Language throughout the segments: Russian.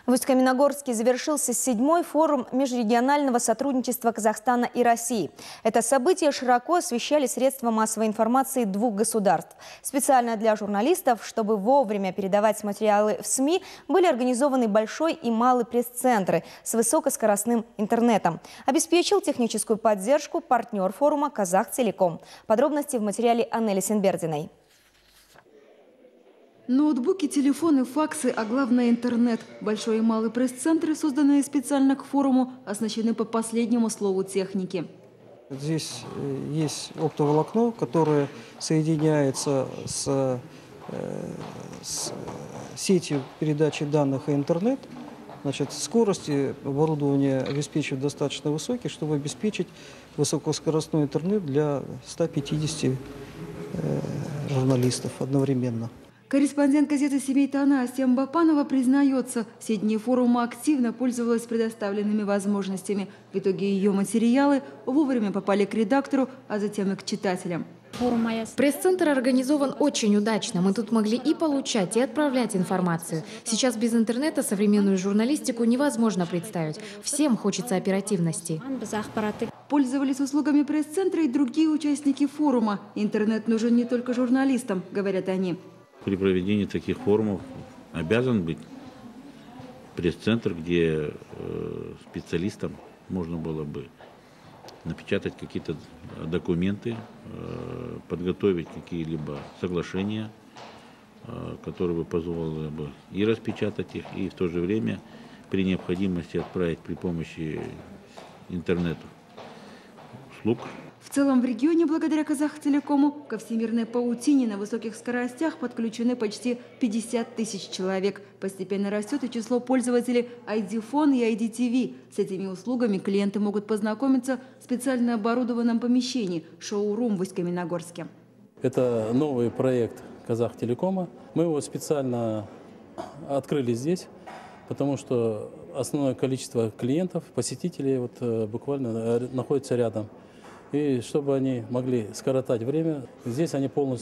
В Усть-Каменогорске завершился 7-й форум межрегионального сотрудничества Казахстана и России. Это событие широко освещали средства массовой информации двух государств. Специально для журналистов, чтобы вовремя передавать материалы в СМИ, были организованы большой и малый пресс-центры с высокоскоростным интернетом. Обеспечил техническую поддержку партнер форума «Казахтелеком». Подробности в материале Аннели Сенбердиной. Ноутбуки, телефоны, факсы, а главное интернет. Большой и малый пресс-центры, созданные специально к форуму, оснащены по последнему слову техники. Здесь есть оптоволокно, которое соединяется с сетью передачи данных и интернет. Значит, скорости оборудования обеспечивают достаточно высокие, чтобы обеспечить высокоскоростной интернет для 150 журналистов одновременно. Корреспондент газеты «Семей Тана» Асем Бапанова признается, все дни форума активно пользовалась предоставленными возможностями. В итоге ее материалы вовремя попали к редактору, а затем и к читателям. Пресс-центр организован очень удачно. Мы тут могли и получать, и отправлять информацию. Сейчас без интернета современную журналистику невозможно представить. Всем хочется оперативности. Пользовались услугами пресс-центра и другие участники форума. Интернет нужен не только журналистам, говорят они. При проведении таких форумов обязан быть пресс-центр, где специалистам можно было бы напечатать какие-то документы, подготовить какие-либо соглашения, которые бы позволили бы и распечатать их, и в то же время при необходимости отправить при помощи интернет-услуг. В целом в регионе благодаря Казахтелекому ко всемирной паутине на высоких скоростях подключены почти 50 тысяч человек. Постепенно растет и число пользователей ID-Phone и ID-TV. С этими услугами клиенты могут познакомиться в специально оборудованном помещении «Шоурум» в Усть-Каменогорске. Это новый проект Казахтелекома. Мы его специально открыли здесь, потому что основное количество клиентов, посетителей буквально находится рядом. И чтобы они могли скоротать время, здесь они полный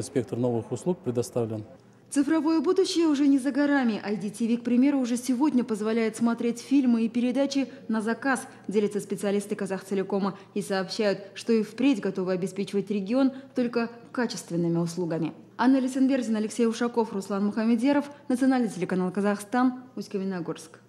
спектр новых услуг предоставлен. Цифровое будущее уже не за горами. IDTV, к примеру, уже сегодня позволяет смотреть фильмы и передачи на заказ, делятся специалисты Казахтелекома и сообщают, что и впредь готовы обеспечивать регион только качественными услугами. Аннели Сенбердина, Алексей Ушаков, Руслан Мухамедеров, национальный телеканал «Казахстан», Усть-Каменогорск.